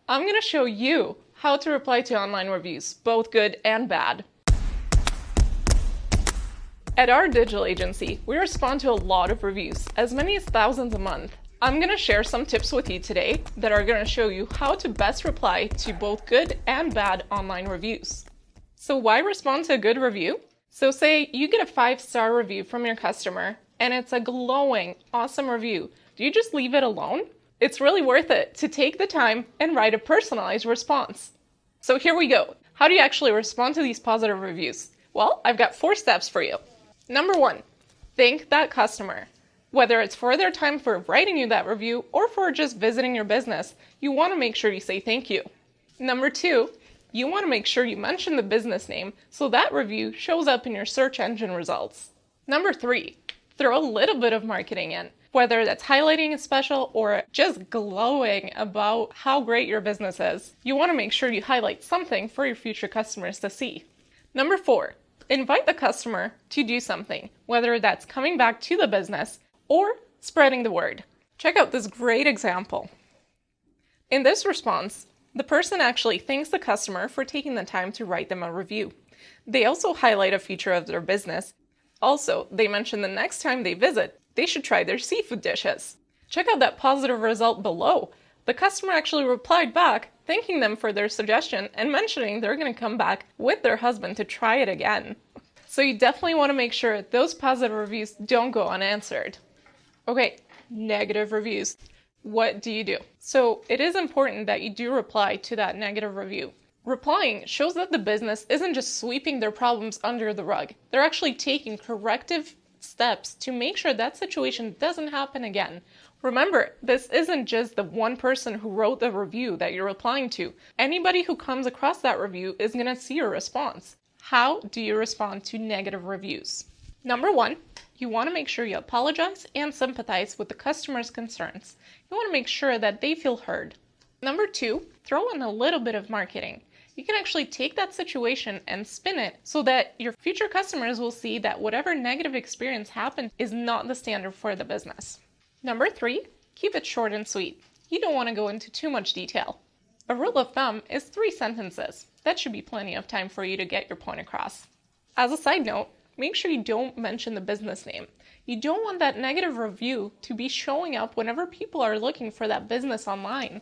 I'm going to show you how to reply to online reviews, both good and bad. At our digital agency, we respond to a lot of reviews, as many as thousands a month. I'm going to share some tips with you today that are going to show you how to best reply to both good and bad online reviews. So why respond to a good review? So say you get a 5-star review from your customer and it's a glowing, awesome review. Do you just leave it alone? It's really worth it to take the time and write a personalized response. So here we go. How do you actually respond to these positive reviews? Well, I've got 4 steps for you. Number 1, thank that customer. Whether it's for their time for writing you that review or for just visiting your business, you want to make sure you say thank you. Number 2, you want to make sure you mention the business name so that review shows up in your search engine results. Number 3, throw a little bit of marketing in, whether that's highlighting a special or just glowing about how great your business is. You want to make sure you highlight something for your future customers to see. Number 4, invite the customer to do something, whether that's coming back to the business or spreading the word. Check out this great example. In this response, the person actually thanks the customer for taking the time to write them a review. They also highlight a feature of their business. Also, they mention the next time they visit, they should try their seafood dishes. Check out that positive result below. The customer actually replied back, thanking them for their suggestion and mentioning they're going to come back with their husband to try it again. So you definitely want to make sure those positive reviews don't go unanswered. Okay, negative reviews. What do you do? So it is important that you do reply to that negative review. Replying shows that the business isn't just sweeping their problems under the rug. They're actually taking corrective steps to make sure that situation doesn't happen again. Remember, this isn't just the one person who wrote the review that you're replying to. Anybody who comes across that review is going to see your response. How do you respond to negative reviews? Number 1, you want to make sure you apologize and sympathize with the customer's concerns. You want to make sure that they feel heard. Number 2, throw in a little bit of marketing. You can actually take that situation and spin it so that your future customers will see that whatever negative experience happened is not the standard for the business. Number 3, keep it short and sweet. You don't want to go into too much detail. A rule of thumb is 3 sentences. That should be plenty of time for you to get your point across. As a side note, make sure you don't mention the business name. You don't want that negative review to be showing up whenever people are looking for that business online.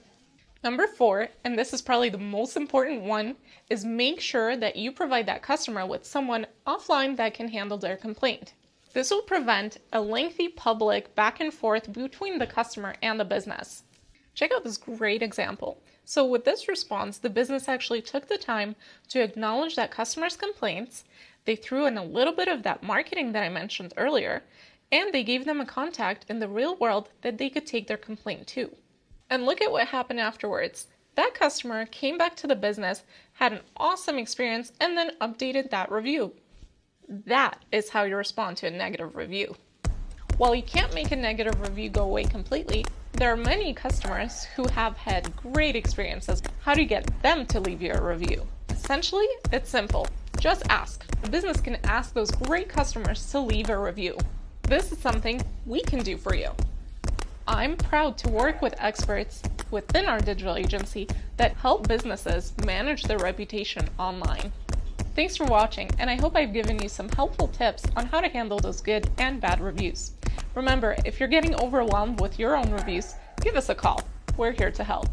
Number 4, and this is probably the most important one, is make sure that you provide that customer with someone offline that can handle their complaint. This will prevent a lengthy public back and forth between the customer and the business. Check out this great example. So with this response, the business actually took the time to acknowledge that customer's complaints. They threw in a little bit of that marketing that I mentioned earlier, and they gave them a contact in the real world that they could take their complaint to. And look at what happened afterwards. That customer came back to the business, had an awesome experience, and then updated that review. That is how you respond to a negative review. While you can't make a negative review go away completely, there are many customers who have had great experiences. How do you get them to leave you a review? Essentially, it's simple. Just ask. The business can ask those great customers to leave a review. This is something we can do for you. I'm proud to work with experts within our digital agency that help businesses manage their reputation online. Thanks for watching, and I hope I've given you some helpful tips on how to handle those good and bad reviews. Remember, if you're getting overwhelmed with your own reviews, give us a call. We're here to help.